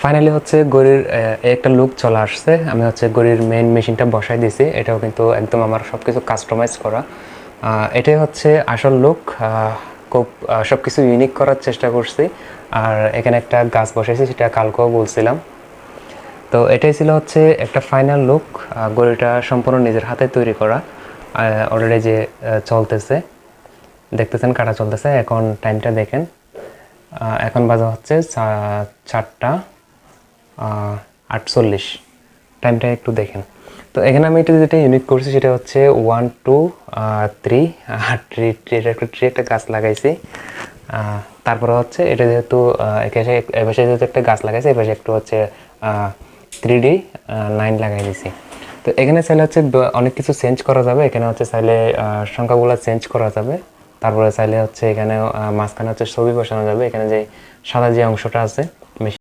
Finally হচ্ছে গড়ির একটা look চলে আসছে। আমি হচ্ছে গড়ির মেইন মেশিনটা বসাই দিয়েছি। এটাও কিন্তু একদম আমার সব কিছু কাস্টমাইজ করা। এটাই হচ্ছে আসল লুক। খুব সব কিছু ইউনিক করার চেষ্টা করছি। আর এখানে একটা গাছ বসাইছি, সেটা কালকেও বলছিলাম। তো এটাই ছিল হচ্ছে একটা ফাইনাল লুক। গড়িটা সম্পূর্ণ নিজের হাতে তৈরি করা। অলরেডি যে চলতেছে, দেখতেছেন কাটা চলতেছে। এখন টাইমটা দেখেন, এখন বাজে হচ্ছে 4:48। টাইমটা একটু দেখেন। তো এখানে আমি এটা যেটা ইউনিক করছি সেটা হচ্ছে 1 2 3 ট্রি একটা গাছ লাগাইছি। তারপরে হচ্ছে এটা যেহেতু এপাশে যেহেতু একটা গাছ লাগাইছি, এপাশে একটু হচ্ছে 3D লাইন লাগাই দিছি। তো এখানে চাইলে হচ্ছে অনেক কিছু চেঞ্জ করা যাবে। এখানে হচ্ছে চাইলে সংখ্যাগুলো চেঞ্জ করা যাবে। তারপরে চাইলে হচ্ছে এখানে মাঝখানে হচ্ছে ছবি বসানো যাবে। এখানে যে সাদা যে অংশটা আছে